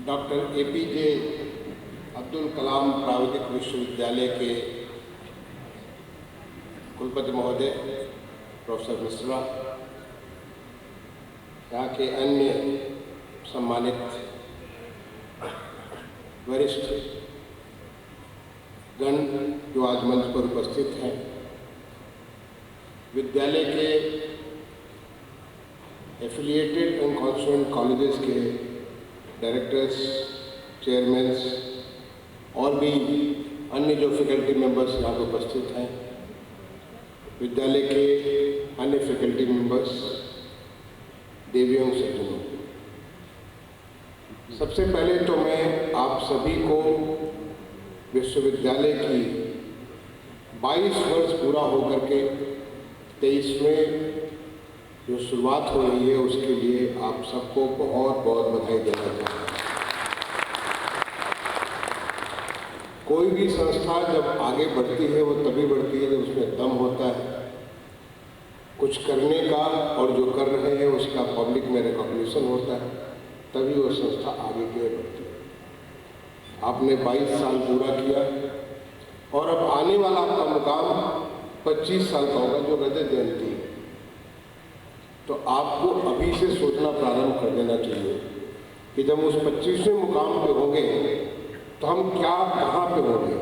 Doctor APJ Abdul Kalam प्राविधिक विश्वविद्यालय के कुलपति महोदय प्रोफेसर मिश्रा, यहाँ के अन्य सम्मानित वरिष्ठ गण जो आज मंच पर उपस्थित हैं, विद्यालय के एफिलिएटेड एंड कॉन्स्टिट्यूएंट कॉलेजेस के डायरेक्टर्स, चेयरमैन्स और भी अन्य जो फैकल्टी मेंबर्स यहाँ पर उपस्थित हैं, विद्यालय के अन्य फैकल्टी मेंबर्स, देवियों सज्जनों, सबसे पहले तो मैं आप सभी को विश्वविद्यालय की 22 वर्ष पूरा होकर के 23वें जो शुरुआत हो रही है उसके लिए आप सबको बहुत बहुत बधाई देना चाहता हूँ। कोई भी संस्था जब आगे बढ़ती है वो तभी बढ़ती है जब उसमें दम होता है कुछ करने का, और जो कर रहे हैं उसका पब्लिक में रिकॉग्निशन होता है, तभी वो संस्था आगे की ओर बढ़ती है। आपने 22 साल पूरा किया और अब आने वाला आपका मुकाम 25 साल का होगा, जो रजत जयंती है। तो आपको अभी से सोचना प्रारंभ कर देना चाहिए कि जब उस 25वें मुकाम पे होंगे तो हम क्या, कहाँ पे होंगे,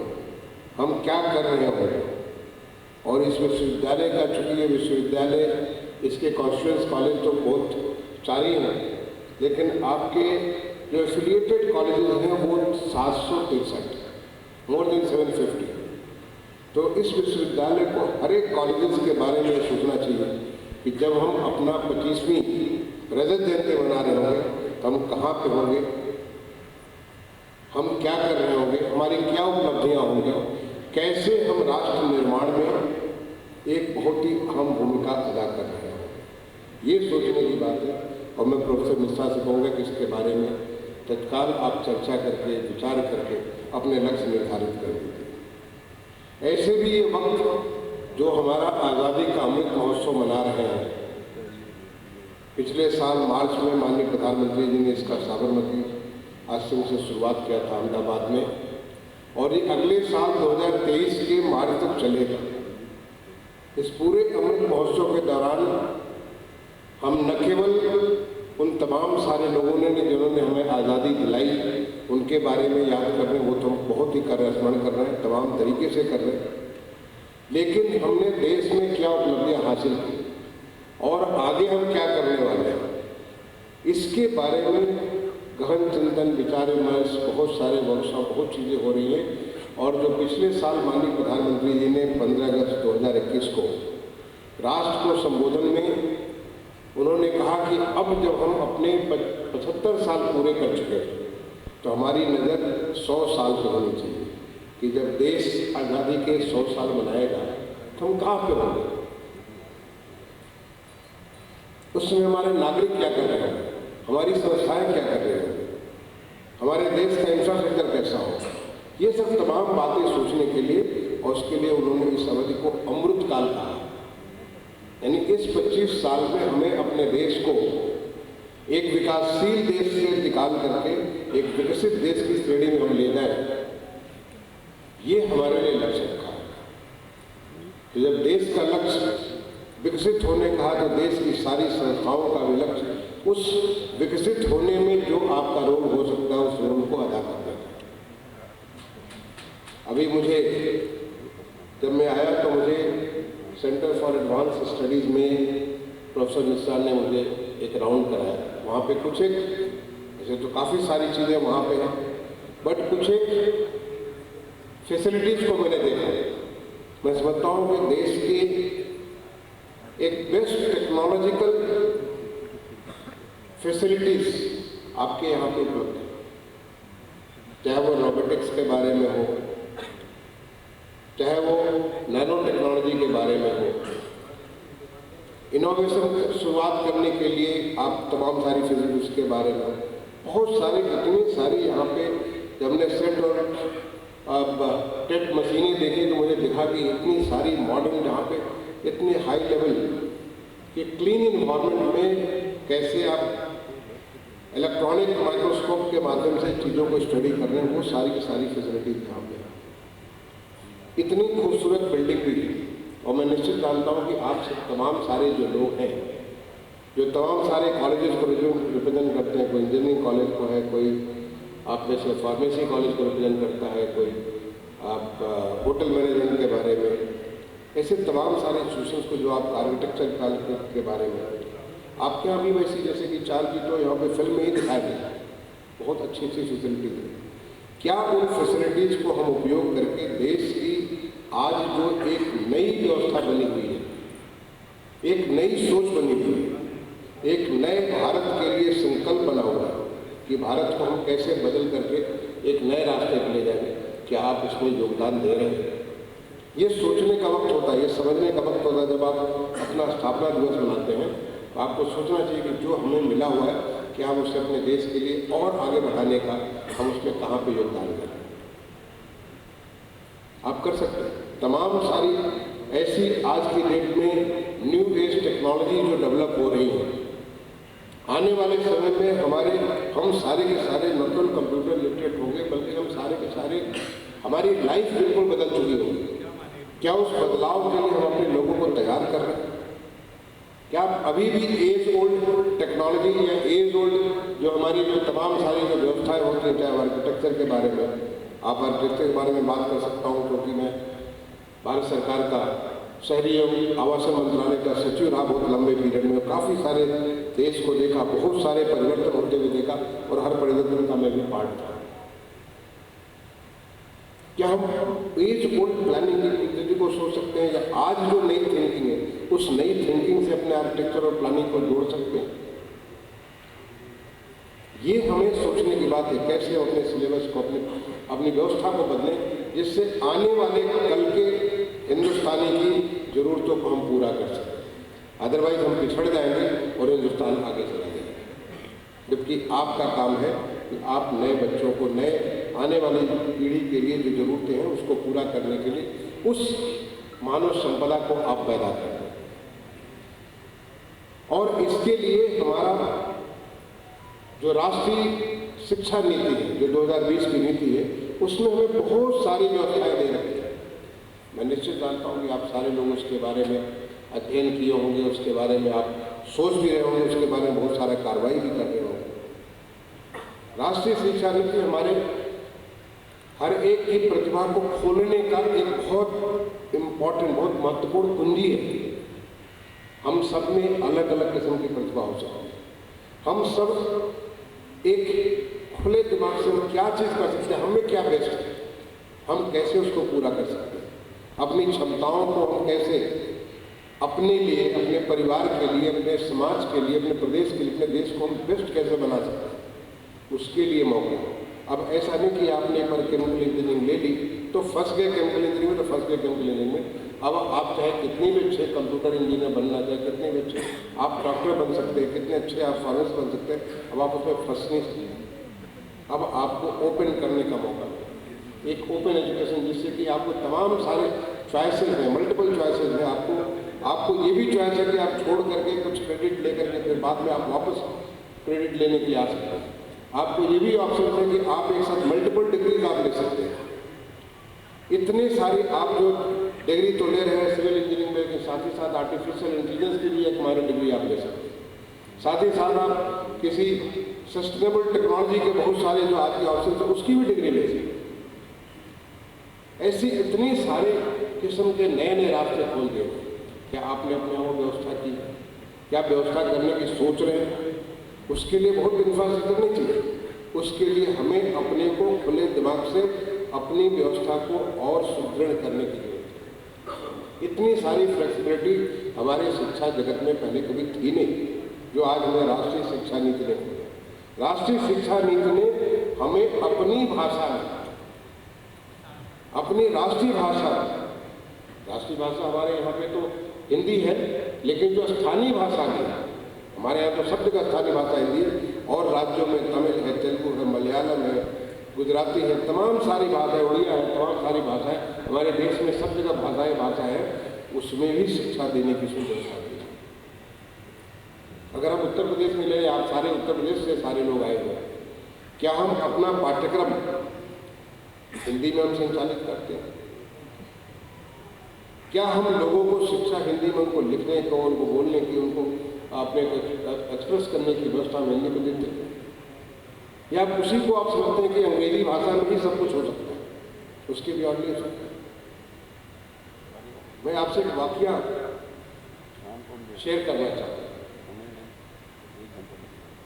हम क्या कर रहे होंगे। और इस विश्वविद्यालय का, चूँकि ये विश्वविद्यालय, इसके कॉन्स्टिट्यूएंट कॉलेज तो बहुत सारे हैं, लेकिन आपके जो एफिलिएटेड कॉलेजेस हैं वो 763, मोर देन 750। तो इस विश्वविद्यालय को हर एक कॉलेजेस के बारे में सोचना चाहिए कि जब हम अपना 25वीं रजत जयंती मना रहे होंगे तो हम कहाँ पे होंगे, हम क्या कर रहे होंगे, हमारी क्या उपलब्धियाँ होंगी, कैसे हम राष्ट्र निर्माण में एक बहुत ही अहम भूमिका अदा कर रहे होंगे। ये सोचने की बात है। और मैं प्रोफेसर मिश्रा से कहूँगा कि इसके बारे में तत्काल आप चर्चा करके, विचार करके अपने लक्ष्य निर्धारित कर दीजिए। ऐसे भी ये वक्त जो हमारा आज़ादी का अमृत महोत्सव मना रहे हैं, पिछले साल मार्च में माननीय प्रधानमंत्री जी ने इसका साबरमती आश्रम से शुरुआत किया था अहमदाबाद में, और ये अगले साल 2023 के मार्च तक चलेगा। इस पूरे अमृत महोत्सव के दौरान हम न केवल उन तमाम सारे लोगों ने जिन्होंने हमें आज़ादी दिलाई उनके बारे में याद कर रहे हैं, वो तो हम बहुत ही स्मरण कर रहे हैं, तमाम तरीके से कर रहे हैं, लेकिन हमने देश में क्या उपलब्धियां हासिल की और आगे हम क्या करने वाले हैं, इसके बारे में गहन चिंतन, विचार विमर्श, बहुत सारे वर्कशॉप, बहुत चीज़ें हो रही हैं। और जो पिछले साल माननीय प्रधानमंत्री जी ने 15 अगस्त 2021 को राष्ट्र को संबोधन में उन्होंने कहा कि अब जब हम अपने 75 साल पूरे कर चुके हैं तो हमारी नज़र 100 साल पर होनी चाहिए कि जब देश आज़ादी के 100 साल मनाएगा तो हम कहाँ पे होंगे, उसमें हमारे नागरिक क्या कर रहे हैं, हमारी संस्थाएं क्या कर रही हैं, हमारे देश का इंफ्रास्ट्रक्चर कैसा हो। ये सब तमाम बातें सोचने के लिए, और उसके लिए उन्होंने इस अवधि को अमृत काल कहा। यानी इस 25 साल में हमें अपने देश को एक विकासशील देश से निकाल करके एक विकसित देश की श्रेणी में हम ले जाए, ये हमारे लिए लक्ष्य रखा है। तो जब देश का लक्ष्य विकसित होने का है तो देश की सारी संस्थाओं का भी लक्ष्य उस विकसित होने में जो आपका रोल हो सकता है उस रोल को अदा करना है। अभी मुझे जब मैं आया तो मुझे सेंटर फॉर एडवांस स्टडीज़ में प्रोफेसर मिश्रा ने मुझे एक राउंड कराया। वहाँ पे कुछ एक, ऐसे तो काफ़ी सारी चीज़ें वहाँ पे हैं, बट कुछ एक फैसिलिटीज़ को मैंने देखा। मैं समझता हूँ कि देश की एक बेस्ट टेक्नोलॉजिकल फैसिलिटीज़ आपके यहाँ पे उपलब्ध है, चाहे वो रोबोटिक्स के बारे में हो, चाहे वो नैनो टेक्नोलॉजी के बारे में हो। इनोवेशन शुरुआट करने के लिए आप तमाम सारी फिजिक्स के बारे में, बहुत सारी, इतनी सारी यहाँ पे जब हमने सेट और टेट मशीनें देखी तो मुझे दिखा कि इतनी सारी मॉडर्न, जहाँ पे इतनी हाई लेवल कि क्लीन इन्वायरमेंट में कैसे आप इलेक्ट्रॉनिक माइक्रोस्कोप के माध्यम से चीज़ों को स्टडी कर रहे हैं, वो सारी की सारी फैसिलिटीज यहाँ पे है। इतनी खूबसूरत बिल्डिंग भी है। और मैं निश्चित जानता हूँ कि आप सब तमाम सारे जो लोग हैं, जो तमाम सारे कॉलेजेस को रिप्रेजेंट करते हैं, कोई इंजीनियरिंग कॉलेज को है, कोई आप में से फार्मेसी कॉलेज को रिप्रेजेंट करता है, कोई आप होटल मैनेजमेंट के बारे में, ऐसे तमाम सारे इंस्टीट्यूशंस को जो आप आर्किटेक्चर के बारे में, आपके यहाँ भी वैसी जैसे कि 4 की तो यहाँ पे फिल्म में ही दिखाई गई, बहुत अच्छी अच्छी फैसिलिटीज है। क्या उन फैसिलिटीज़ को हम उपयोग करके देश की आज जो एक नई व्यवस्था बनी हुई है, एक नई सोच बनी हुई है, एक नए भारत के लिए संकल्प बना हुआ है कि भारत को हम कैसे बदल करके एक नए रास्ते पर ले जाएंगे, क्या आप इसमें योगदान दे रहे हैं? ये सोचने का वक्त होता है, ये समझने का वक्त होता है। जब आप अपना स्थापना दिवस मनाते हैं तो आपको सोचना चाहिए कि जो हमें मिला हुआ है, क्या हम उसे अपने देश के लिए और आगे बढ़ाने का हम उसमें कहाँ पे योगदान करें। आप कर सकते हैं। तमाम सारी ऐसी आज की डेट में न्यू एज टेक्नोलॉजी जो डेवलप हो रही है, आने वाले समय में हम सारे के सारे न केवल कंप्यूटर लिटरेट होंगे, बल्कि हम सारे के सारे हमारी लाइफ बिल्कुल बदल चुकी होगी। क्या उस बदलाव के लिए हम अपने लोगों को तैयार कर रहे हैं? क्या अभी भी एज ओल्ड टेक्नोलॉजी या एज ओल्ड जो हमारी जो तमाम सारी जो व्यवस्थाएं होती हैं, चाहे आर्किटेक्चर के बारे में, आप आर्किटेक्चर के बारे में बात कर सकता हूँ क्योंकि मैं भारत सरकार का शहरी एवं आवासन मंत्रालय का सचिव रहा बहुत लंबे पीरियड में। काफ़ी सारे देश को देखा, बहुत सारे परिवर्तन होते हुए देखा और हर परिवर्तन का मैं भी पार्ट था। क्या हम एज ओल्ड प्लानिंग की पद्धति को सोच सकते हैं, या आज जो नई थिंकिंग है उस नई थिंकिंग से अपने आर्किटेक्चर और प्लानिंग को जोड़ सकते हैं? ये हमें सोचने की बात है, कैसे अपने सिलेबस को अपनी व्यवस्था को बदलें, जिससे आने वाले कल के हिंदुस्तानी की जरूरतों को हम पूरा कर सकें। अदरवाइज हम पिछड़ जाएंगे और हिंदुस्तान आगे चला जाएगा। जबकि आपका काम है कि आप नए बच्चों को, नए आने वाली पीढ़ी के लिए जो जरूरतें हैं उसको पूरा करने के लिए उस मानव संपदा को आप पैदा करें। और इसके लिए हमारा जो राष्ट्रीय शिक्षा नीति है, जो 2020 की नीति है, उसमें हमें बहुत सारी व्यवस्थाएं दे रखी है। मैं निश्चित जानता हूँ कि आप सारे लोग उसके बारे में अध्ययन किए होंगे, उसके बारे में आप सोच भी रहे होंगे, उसके बारे में बहुत सारा कार्रवाई भी कर रहे होंगे। राष्ट्रीय शिक्षा नीति हमारे हर एक की प्रतिभा को खोलने का एक बहुत इम्पोर्टेंट, बहुत महत्वपूर्ण कुंजी है। हम सब में अलग अलग किस्म की प्रतिभा हो सकती है। हम सब एक खुले दिमाग से क्या चीज़ कर सकते हैं, हमें क्या बेस्ट है, हम कैसे उसको पूरा कर सकते हैं, अपनी क्षमताओं को हम कैसे अपने लिए, अपने परिवार के लिए, अपने समाज के लिए, अपने प्रदेश के लिए, अपने देश को हम बेस्ट कैसे बना सकते हैं, उसके लिए मौका। अब ऐसा नहीं कि आपने एक बार केमिकल इंजीनियरिंग ले ली तो फंस गए केमिकल इंजीनियरिंग में, तो फंस गए केमिकल इंजीनियरिंग में। अब आप चाहे कितने भी अच्छे कंप्यूटर इंजीनियर बनना चाहे, कितने भी अच्छे आप डॉक्टर बन सकते हैं, कितने अच्छे आप फार्मेसिस्ट बन सकते हैं, अब आप उसमें फंस नहीं सकते। अब आपको ओपन करने का मौका, एक ओपन एजुकेशन, जिससे कि आपको तमाम सारे चॉइसेस हैं, मल्टीपल चॉइसेस हैं। आपको ये भी चॉइस है कि आप छोड़ करके कुछ क्रेडिट लेकर के फिर बाद में आप वापस क्रेडिट लेने के लिए आ सकते हैं। आपको ये भी ऑप्शन है कि आप एक साथ मल्टीपल डिग्रीज आप ले सकते हैं। इतने सारे आप जो डिग्री तो ले रहे हैं सिविल इंजीनियरिंग में, साथ ही साथ आर्टिफिशियल इंटेलिजेंस की भी एक माइनर डिग्री आप ले सकते हैं। साथ ही साथ आप किसी सस्टेनेबल टेक्नोलॉजी के बहुत सारे जो आज के ऑप्शन है उसकी भी डिग्री ले सकते हैं। ऐसी इतनी सारे किस्म के नए नए रास्ते खोल दिए। क्या आपने अपने यहाँ व्यवस्था की? क्या व्यवस्था करने की सोच रहे हैं? उसके लिए बहुत इंफ्रास्ट्रक्चर नहीं चाहिए। उसके लिए हमें अपने को खुले दिमाग से अपनी व्यवस्था को और सुदृढ़ करने की जरूरत है। इतनी सारी फ्लेक्सिबिलिटी हमारे शिक्षा जगत में पहले कभी थी नहीं, जो आज हमें राष्ट्रीय शिक्षा नीति ने दी। राष्ट्रीय शिक्षा नीति ने हमें अपनी भाषा में, अपनी राष्ट्रीय भाषा हमारे यहाँ पे तो हिंदी है, लेकिन जो स्थानीय भाषा है हमारे यहाँ तो सब जगह स्थानीय भाषा हिंदी है, और राज्यों में तमिल है, तेलुगु है, मलयालम है, गुजराती है, तमाम सारी भाषाएं, उड़िया है, तमाम सारी भाषाएं हमारे देश में सब जगह भाषा है। उसमें भी शिक्षा देने की सुविधा दी है। अगर हम उत्तर प्रदेश में ले, आप सारे उत्तर प्रदेश से सारे लोग आए हुए हैं, क्या हम अपना पाठ्यक्रम हिंदी में हम संचालित करते हैं? क्या हम लोगों को शिक्षा हिंदी में, उनको लिखने को, उनको बोलने की, उनको अपने एक्सप्रेस करने की व्यवस्था में हिंदी में देते हैं? या उसी को आप समझते हैं कि अंग्रेजी भाषा में ही सब कुछ हो सकता है, उसके भी और नहीं हो सकता? मैं आपसे एक वाकया शेयर करना चाहता हूँ।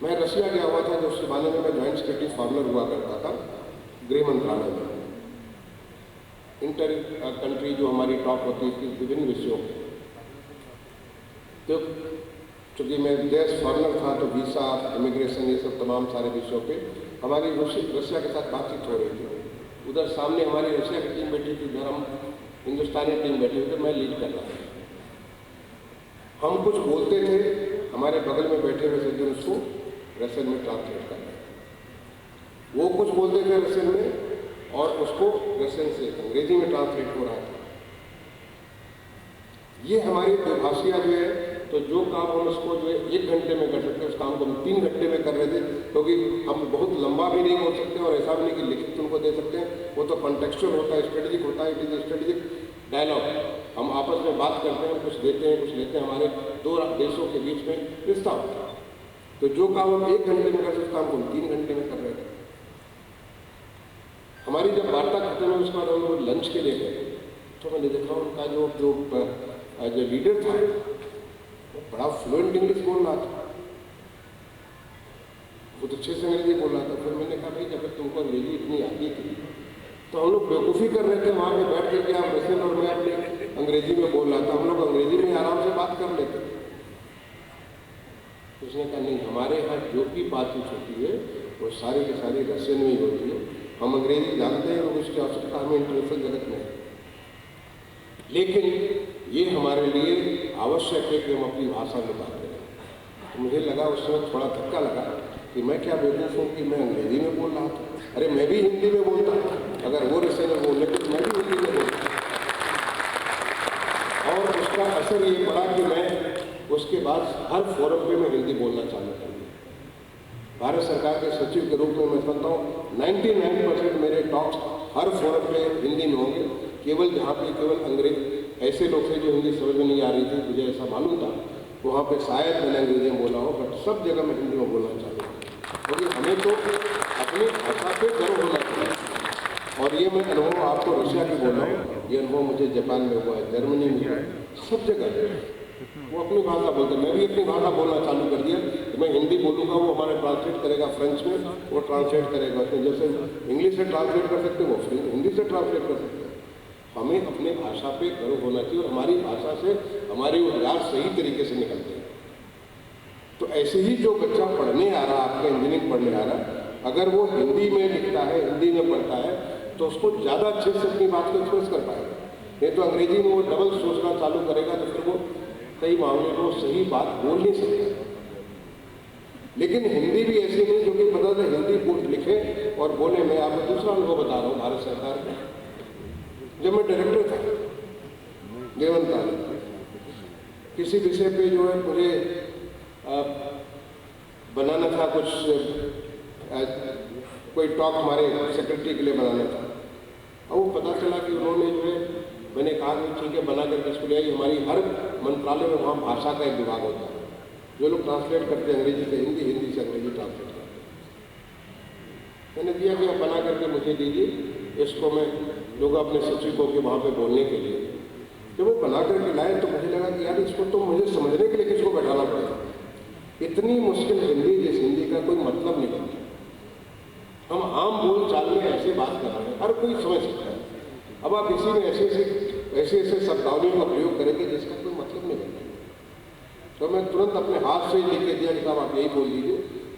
मैं रसिया गया हुआ था, जो उस जमाने में मैं ज्वाइंट सेक्रेटरी फॉरनर हुआ करता था गृह मंत्रालय में। इंटर कंट्री जो हमारी टॉप होती थी विभिन्न विषयों पे, तो चूँकि मैं देश फॉरनर था तो वीसा, इमिग्रेशन, ये सब तमाम सारे विषयों पे हमारी रसिया के साथ बातचीत हो रही थी। उधर सामने हमारी रसिया की टीम बैठी थी, उधर हम हिंदुस्तानी टीम बैठी हुई थी, मैं लीड कर रहा था। हम कुछ बोलते थे, हमारे बगल में बैठे हुए सज्जन उसको रसियन में ट्रांसलेट कर रहे थे। वो कुछ बोलते थे रसियन में और उसको रसियन से अंग्रेजी में ट्रांसलेट हो रहा था। ये हमारी द्विभाषिया जो है, तो जो काम हम उसको जो है 1 घंटे में कर सकते हैं, उस काम को हम 3 घंटे में कर रहे थे, क्योंकि हम बहुत लंबा भी नहीं बोल सकते और ऐसा भी नहीं कि लिखित उनको दे सकते हैं। वो तो कॉन्टेक्चुअल होता है, स्ट्रेटेजिक होता है, इट इज स्ट्रेटेजिक डायलॉग। हम आपस में बात करते हैं, कुछ देते हैं, कुछ लेते हैं, हमारे 2 देशों के बीच में रिश्ता होता है। तो जो काम हम 1 घंटे में कर सकते, काम को हम 3 घंटे में कर रहे थे। हमारी जब वार्ता खत्म हुई, उसके बाद हम लोग लंच के लिए गए, तो मैंने देखा उनका जो लीडर था वो बड़ा फ्लुएंट इंग्लिश बोल रहा था, बहुत अच्छे से अंग्रेजी बोल रहा था। फिर मैंने कहा भाई जब तुमको अंग्रेजी इतनी आती थी तो हम लोग बेवकूफ़ी कर रहे थे वहाँ पे बैठ करके, आप रसियन और मैं अपने अंग्रेजी में बोल रहा था, हम लोग अंग्रेजी में आराम से बात कर लेते थे। उसने कहा नहीं, हमारे यहाँ जो भी बातचीत होती है वो सारी की सारी रसियन में ही होती है, हम अंग्रेजी जानते हैं और उसकी आवश्यकता हमें इंटरनेशनल जगत में है, लेकिन ये हमारे लिए आवश्यक है कि हम अपनी भाषा में बात करें। तो मुझे लगा उस समय थोड़ा धक्का लगा कि मैं क्या बेवकूफ़ हूँ कि मैं अंग्रेजी में बोल रहा था। अरे मैं भी हिंदी में बोलता, अगर वो रसियन में बोल रहे तो मैं भी हिंदी में बोलता। और उसका असर ये पड़ा कि मैं उसके बाद हर फोरम पे मैं हिंदी बोलना चालू कर दिया। भारत सरकार के सचिव के रूप में मैं समझता हूँ 99% मेरे टॉक्स हर फोरम पे हिंदी में होंगे। केवल जहाँ पे केवल अंग्रेज ऐसे लोग थे जो हिंदी समझ में नहीं आ रही थी, मुझे ऐसा मालूम था, वहाँ पे शायद मैंने अंग्रेजी में बोला हो, बट सब जगह मैं हिंदी में बोलना चाहता हूँ, क्योंकि हमें तो अपनी भाषा पे गर्व होना चाहिए। और ये मैं अनुभव आपको रशिया की बोल रहा हूँ, ये अनुभव मुझे जापान में हुआ है, जर्मनी में हुआ है, सब जगह वो अपनी भाषा बोलते हैं। मैं भी अपनी भाषा बोलना चालू कर दिया, तो मैं हिंदी बोलूँगा, वो हमारे ट्रांसलेट करेगा फ्रेंच में, वो ट्रांसलेट करेगा, तो जैसे इंग्लिश से ट्रांसलेट कर सकते वो हिंदी से ट्रांसलेट कर सकते हैं। हमें अपने भाषा पे गर्व होना चाहिए और हमारी भाषा से हमारे उद्गार सही तरीके से निकलते हैं। तो ऐसे ही जो बच्चा पढ़ने आ रहा, आपका इंजीनियरिंग पढ़ने आ रहा, अगर वो हिंदी में लिखता है, हिंदी में पढ़ता है, तो उसको ज़्यादा अच्छे से अपनी बात को एक्सप्रेस कर पाएगा। नहीं तो अंग्रेजी में वो डबल सोचना चालू करेगा, तो फिर वो कई मामले में वो सही बात बोल नहीं सकता। लेकिन हिंदी भी ऐसी नहीं जो कि पता था हिंदी बोल लिखे और बोले। मैं आपको दूसरा अनुभव बता रहा हूँ भारत सरकार का। जब मैं डायरेक्टर था गृह मंत्रालय, किसी विषय पे जो है मुझे बनाना था, कुछ कोई टॉक हमारे सेक्रेटरी के लिए बनाना था, और वो पता चला कि उन्होंने जो है, मैंने कहा कि ठीक है बना करके इसको ले आई। हमारी हर मंत्रालय में वहाँ भाषा का एक विभाग होता है, जो लोग ट्रांसलेट करते हैं अंग्रेजी से हिंदी, हिंदी से अंग्रेजी ट्रांसलेट करते हैं। मैंने दिया कि आप बना करके मुझे दीजिए, इसको मैं लोग अपने सचिव को के वहाँ पे बोलने के लिए। जब वो बना करके लाए तो मुझे लगा कि यार इसको तो मुझे समझने के लिए किसको बैठाना पड़ेगा। इतनी मुश्किल हिंदी, जिस हिंदी का कोई मतलब नहीं बनता। हम आम बोल चाल में ऐसे बात कर रहे हैं, हर कोई समझ सकता है। अब आप इसी में ऐसे शब्दावलियों का प्रयोग करेंगे जिसका कोई मतलब नहीं बनता। तो मैं तुरंत अपने हाथ से लिख के दिया कि साहब आप यही बोल दीजिए,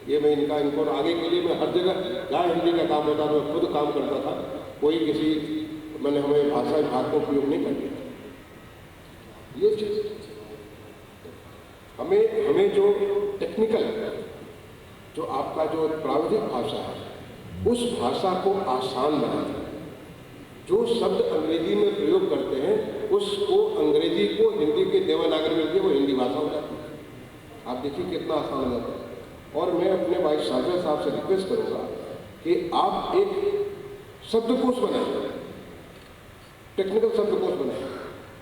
ये मैं इनको आगे के लिए मैं हर जगह जहाँ हिंदी का काम होता था मैं खुद काम करता था, कोई किसी मैंने हमें भाषा विभाग को उपयोग नहीं कर दिया। ये चीज़ हमें जो टेक्निकल, जो आपका जो प्राविधिक भाषा है, उस भाषा को आसान बनाना। जो शब्द अंग्रेजी में प्रयोग करते हैं उसको अंग्रेजी को हिंदी के देवनागरी में दिए वो हिंदी भाषा हो जाती है। आप देखिए कितना आसान हो जाता है। और मैं अपने वाइस चांसलर साहब से रिक्वेस्ट करूँगा कि आप एक शब्दकोश बनाएं, टेक्निकल शब्दकोश बनाएं।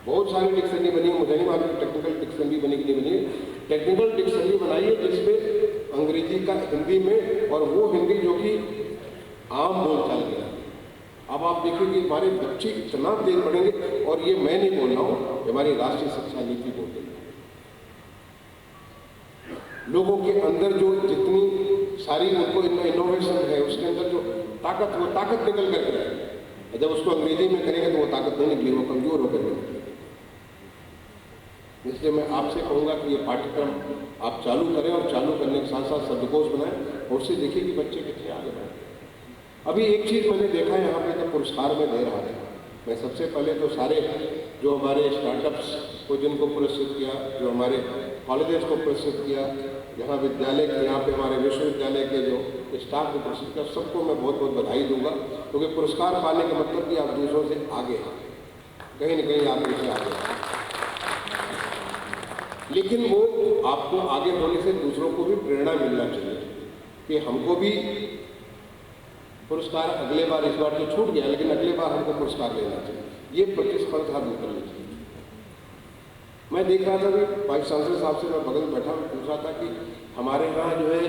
बहुत सारी डिक्शनरी बनी है, मुझे नहीं मालूम टेक्निकल डिक्शनरी बनी कि नहीं बनी। टेक्निकल डिक्शनरी बनाइए जिसमें अंग्रेजी का हिंदी में, और वो हिंदी जो कि आम बोलचाल की है। अब आप देखिए कि हमारे बच्चे इतना तेज पढ़ेंगे, और ये मैं नहीं बोल रहा हूँ, हमारी राष्ट्रीय शिक्षा नीति बोल रही है। लोगों के अंदर जो जितनी सारी उनको इनोवेशन है, उसके अंदर जो ताकत, वो ताकत निकल कर करेंगे। जब उसको अंग्रेजी में करेंगे तो वो ताकत नहीं निकली, वो कमजोर होकर निकलेगी। इसलिए मैं आपसे कहूँगा कि ये पाठ्यक्रम आप चालू करें, और चालू करने के साथ साथ शब्दकोश बनाएं, और उससे देखिए कि बच्चे कितने आगे बढ़े। अभी एक चीज़ मैंने देखा है यहाँ पे, जब पुरस्कार में दे रहा था, मैं सबसे पहले तो सारे जो हमारे स्टार्टअप्स को जिनको पुरस्कृत किया, जो हमारे कॉलेजेस को पुरस्कृत किया, यहाँ विद्यालय के, यहाँ पे हमारे विश्वविद्यालय के जो स्टाफ को पुरस्कृत किया, सबको मैं बहुत बहुत बधाई दूंगा। क्योंकि पुरस्कार पाने का मतलब कि आप दूसरों से आगे हैं, कहीं न कहीं आप इससे आगे हैं। लेकिन वो आपको आगे होने से दूसरों को भी प्रेरणा मिलना चाहिए कि हमको भी पुरस्कार, अगले बार, इस बार तो छूट गया, लेकिन अगले बार हमको पुरस्कार लेना चाहिए। ये प्रतिस्पर्धा दूर करनी चाहिए। मैं देख रहा था कि वाइस चांसलर साहब से मैं बगल में बैठा, पूछ रहा था कि हमारे यहाँ जो है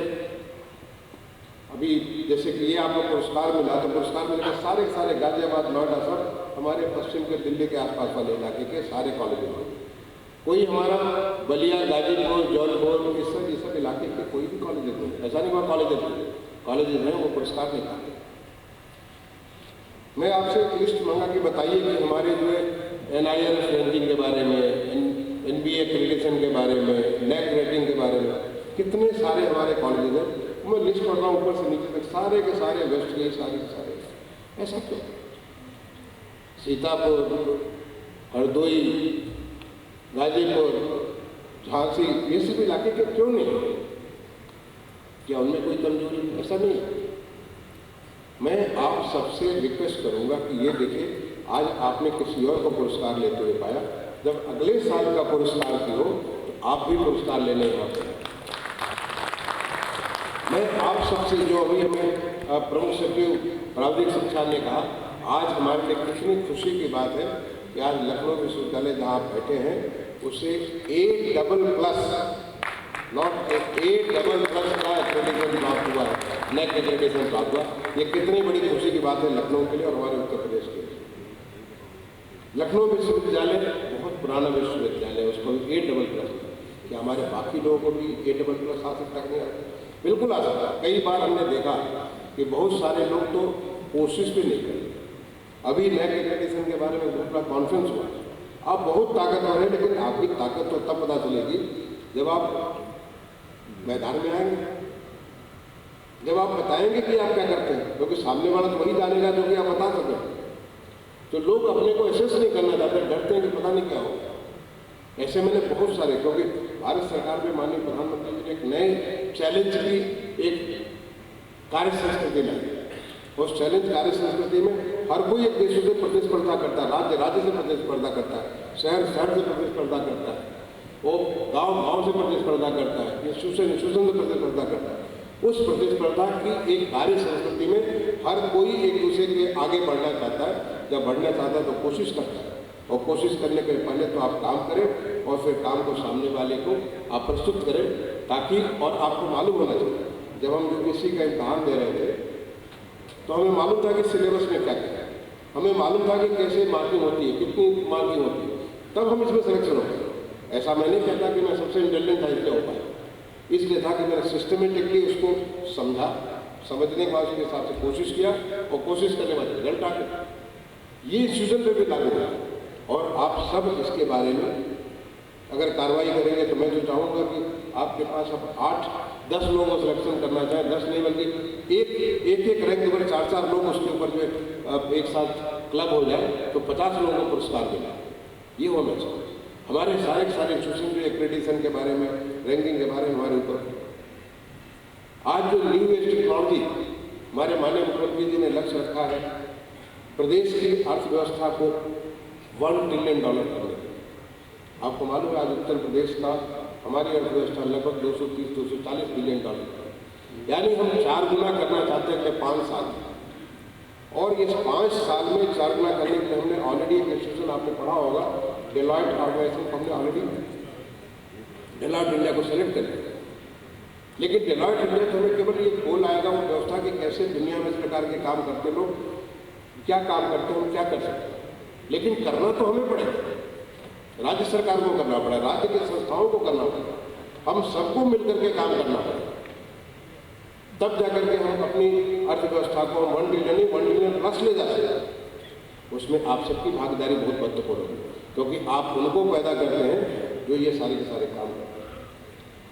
अभी जैसे कि ये आपको पुरस्कार मिला, तो पुरस्कार मिलकर सारे सारे गाजियाबाद, नोएडा, सब हमारे पश्चिम के, दिल्ली के आसपास वाले इलाके के सारे कॉलेज में, कोई हमारा बलिया, गाजीपुर, जौनपुर, इस सब इलाके के कोई भी कॉलेज नहीं, ऐसा नहीं हुआ कॉलेज हैं वो पुरस्कार नहीं पाते। मैं आपसे एक लिस्ट मांगा कि बताइए कि हमारे जो है NIRF रैंकिंग के बारे में, NBA एक्रेडिटेशन के बारे में, NAAC रेटिंग के बारे में कितने सारे हमारे कॉलेज हैं। मैं लिस्ट पढ़ रहा हूँ ऊपर से नीचे तक, सारे के सारे वेस्ट गए, सारे के सारे। ऐसा क्यों? सीतापुर, हरदोई, गाजीपुर, झांसी, ये सब इलाके के क्यों नहीं? क्या उनमें कोई कमजोरी? ऐसा नहीं। मैं आप सबसे रिक्वेस्ट करूंगा कि ये देखिए, आज आपने किसी और को पुरस्कार लेते हुए पाया, जब अगले साल का पुरस्कार की हो तो आप भी पुरस्कार लेने वाले हैं। मैं आप सबसे, जो अभी हमें प्रमुख सचिव प्राविधिक शिक्षा ने कहा, आज हमारे लिए कितनी खुशी की बात है कि आज लखनऊ विश्वविद्यालय जहाँ आप बैठे हैं उसे A++ नॉट A++ का एक्रेडिटेशन प्राप्त हुआ है, NAAC एक्रेडिटेशन प्राप्त हुआ। ये कितनी बड़ी खुशी की बात है लखनऊ के लिए और हमारे उत्तर प्रदेश के लिए। लखनऊ विश्वविद्यालय बहुत पुराना विश्वविद्यालय है, उसको A++। क्या हमारे बाकी लोगों को भी A++ आ सकता है? बिल्कुल आ सकता है। कई बार हमने देखा कि बहुत सारे लोग तो कोशिश भी नहीं करते। अभी NAAC एक्रेडिटेशन के बारे में बहुत बड़ा कॉन्फ्रेंस हुआ, आप बहुत ताकतवर हैं, लेकिन आपकी ताकत तो तब पता चलेगी जब आप मैदान में आएंगे, जब आप बताएंगे कि आप क्या करते हैं, क्योंकि सामने वाला तो वही जानेगा जो कि आप बता सकें। तो लोग अपने को एसेस नहीं करना चाहते, डरते हैं कि पता नहीं क्या होगा। ऐसे मैंने बहुत सारे, क्योंकि भारत सरकार में माननीय प्रधानमंत्री जी ने एक नए चैलेंज की एक कार्य संस्कृति लाई। उस चैलेंज कार्य संस्कृति में हर कोई एक देशों से प्रतिस्पर्धा करता है, राज्य राज्य से प्रतिस्पर्धा करता है, शहर शहर से प्रतिस्पर्धा करता है, वो गांव गांव से प्रतिस्पर्धा करता है, इंस्टीट्यूशन से प्रतिस्पर्धा करता है। उस प्रतिस्पर्धा की एक कार्य संस्कृति में हर कोई एक दूसरे के आगे बढ़ना चाहता है। जब बढ़ना चाहता है तो कोशिश करता है, और कोशिश करने के पहले तो आप काम करें और फिर काम को सामने वाले को आप प्रस्तुत करें, ताकि, और आपको मालूम होना चाहिए, जब हम UPSC का इम्तहान दे रहे थे तो हमें मालूम था कि सिलेबस में क्या क्या है, हमें मालूम था कि कैसे मार्किंग होती है, कितनी मार्किंग होती है, तब हम इसमें सिलेक्शन होते हैं। ऐसा मैं नहीं कहता कि मैं सबसे इंटेलिजेंट था इसलिए हो पाया, इसलिए था कि मैंने सिस्टमेटिकली उसको समझा, समझने के बाद उसके हिसाब से कोशिश किया, और कोशिश करने के बाद रिजल्ट आ गया। ये इंस्टीट्यूशन पे भी लागू है, और आप सब इसके बारे में अगर कार्रवाई करेंगे तो मैं जो चाहूँगा कि आपके पास अब 8-10 लोगों को सिलेक्शन करना चाहे, 10 नहीं बल्कि एक रैंक पर 4-4 लोग उसके ऊपर जो एक साथ क्लब हो जाए तो 50 लोगों को पुरस्कार मिला। ये होना चाहिए। हमारे सारे इंस्टीट्यूशन जो एक्रेडिटेशन के बारे में, रैंकिंग के बारे में हमारे ऊपर, आज जो न्यू एज टेक्नोलॉजी हमारे माननीय मुख्यमंत्री जी ने लक्ष्य रखा है प्रदेश की अर्थव्यवस्था को $1 ट्रिलियन करने। आपको मालूम है आज उत्तर प्रदेश का हमारी अर्थव्यवस्था लगभग 230-240 बिलियन डॉलर, यानी हम 4 गुना करना चाहते हैं अगले 5 साल में। और इस 5 साल में 4 गुना करने के लिए हमने ऑलरेडी एक इंस्टीट्यूशन आपने पढ़ा होगा, डेलॉयट ऑर्गेनाइजेशन, हमने ऑलरेडी डेलॉयट इंडिया को सेलेक्ट कर लिया। लेकिन डेलॉयट इंडिया तो हमें केवल ये गोल आएगा वो व्यवस्था कि कैसे दुनिया में इस प्रकार के काम करते लोग क्या काम करते हैं, हम क्या कर सकते हैं, लेकिन करना तो हमें पड़ेगा। राज्य सरकार को करना पड़ेगा, राज्य की संस्थाओं को करना पड़ेगा, हम सबको मिलकर के काम करना पड़ेगा, तब जाकर के हम अपनी अर्थव्यवस्था को 1 ट्रिलियन प्लस ले जा सकते हैं। उसमें आप सबकी भागीदारी बहुत महत्वपूर्ण है, क्योंकि आप उनको पैदा करते हैं जो ये सारे के सारे काम करते हैं।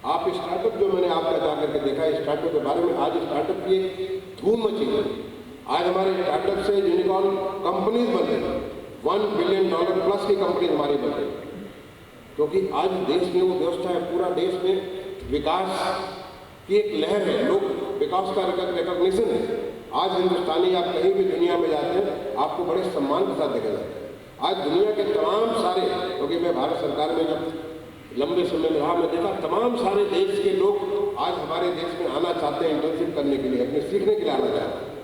आप स्टार्टअप जो मैंने आपका जाकर के देखा, स्टार्टअप के बारे में आज स्टार्टअप की धूम मची है। आज हमारे स्टार्टअप से यूनिकॉर्न कंपनीज बन रही हैं, $1 बिलियन प्लस की कंपनी हमारी बन रही है, क्योंकि आज देश में वो व्यवस्था है, पूरा देश में विकास की एक लहर है, लोग विकास का रिकॉग्निशन है। आज हिंदुस्तानी आप कहीं भी दुनिया में जाते हैं आपको बड़े सम्मान के साथ देखा जाता है। आज दुनिया के तमाम सारे, क्योंकि मैं भारत सरकार में जब लंबे समय में रहा, मैं देखा तमाम सारे देश के लोग आज हमारे देश में आना चाहते हैं, इंटर्नशिप करने के लिए, अपने सीखने के लिए आना चाहते हैं,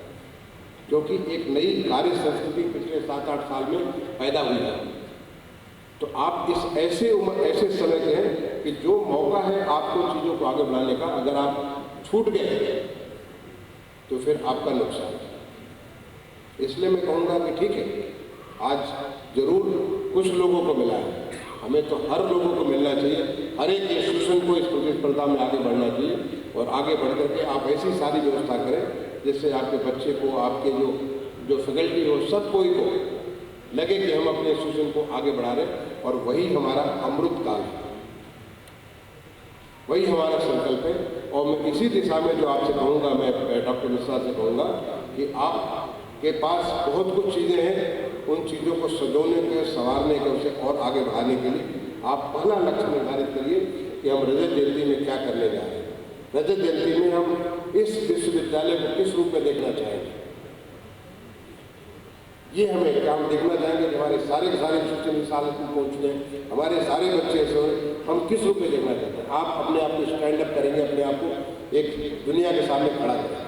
क्योंकि एक नई कार्य संस्कृति पिछले 7-8 साल में पैदा हुई है। तो आप इस ऐसे समय के हैं कि जो मौका है आपको चीज़ों को आगे बढ़ाने का, अगर आप छूट गए तो फिर आपका नुकसान है। इसलिए मैं कहूँगा कि ठीक है, आज जरूर कुछ लोगों को मिला है, हमें तो हर लोगों को मिलना चाहिए, हर एक इंस्टीट्यूशन को इस प्रतिस्पर्धा में आगे बढ़ना चाहिए, और आगे बढ़ करके आप ऐसी सारी व्यवस्था करें जिससे आपके बच्चे को, आपके जो फैकल्टी हो, सब कोई को लगे कि हम अपने इंस्टीट्यूशन को आगे बढ़ा रहे हैं, और वही हमारा अमृत काल है, वही हमारा संकल्प है। और मैं इसी दिशा में जो आपसे कहूँगा, मैं डॉक्टर मिश्रा से कहूँगा कि आपके पास बहुत कुछ चीज़ें हैं, उन चीज़ों को सजोने के, संवारने के, उसे और आगे बढ़ाने के लिए आप पहला लक्ष्य निर्धारित करिए कि हम रजत जयंती में क्या करने जा रहे हैं। रजत जयंती में हम इस विश्वविद्यालय को किस रूप में देखना चाहेंगे, ये हमें क्या हम देखना चाहेंगे कि हमारे सारे के सारे इंस्टीट्यूशन साल में पहुँच गए, हमारे सारे बच्चे से हम किस रूप में देखना चाहते हैं। आप अपने आप को स्टैंड अप करेंगे, अपने आप को एक दुनिया के सामने खड़ा करेंगे,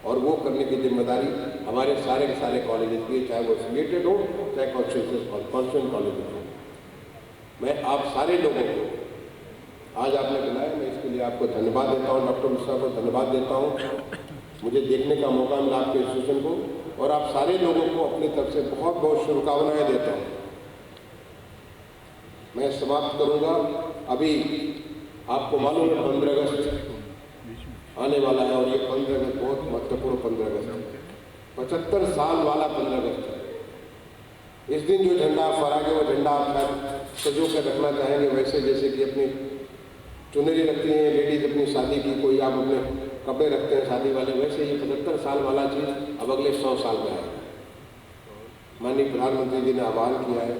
और वो करने की जिम्मेदारी हमारे सारे के सारे कॉलेजेस की, चाहे वो एफिलिएटेड हो चाहे कॉन्स्टिट्यूएंट कॉलेज हो। मैं आप सारे लोगों को आज आपने बुलाया, मैं इसके लिए आपको धन्यवाद देता हूँ, डॉक्टर मिश्रा को धन्यवाद देता हूँ, मुझे देखने का मौका मिला आपके इंस्टीट्यूशन को, और आप सारे लोगों को अपनी तरफ से बहुत बहुत शुभकामनाएं देता हूँ। मैं समाप्त करूँगा। अभी आपको मालूम है 15 अगस्त आने वाला है, और ये 15 अगस्त बहुत महत्वपूर्ण 15 अगस्त है, 75 साल वाला 15 अगस्त है। इस दिन जो झंडा आप फहराएंगे वो झंडा आप सजो कर रखना चाहेंगे, वैसे जैसे कि अपनी चुनरी रखती हैं लेडीज अपनी शादी की, कोई आप अपने कपड़े रखते हैं शादी वाले, वैसे ये 75 साल वाला चीज़ अब अगले 100 साल में आएगा। माननीय प्रधानमंत्री जी ने आह्वान किया है,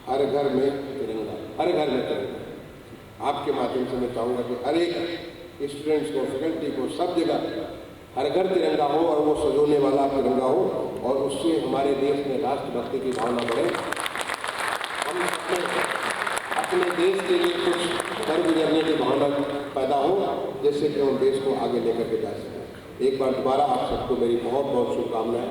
हर घर में तिरंगा, हर घर में तिरंगा। आपके माध्यम से मैं चाहूँगा कि हर एक स्टूडेंट्स को, फैकल्टी को, सब जगह हर घर तिरंगा हो, और वो सजोने वाला तिरंगा हो, और उससे हमारे देश में राष्ट्रभक्ति की भावना बढ़े। हम अपने देश के लिए कुछ कर गुजरने की भावना पैदा हो, जिससे कि हम देश को आगे लेकर के जा सकें। एक बार दोबारा आप सबको मेरी बहुत बहुत शुभकामनाएं।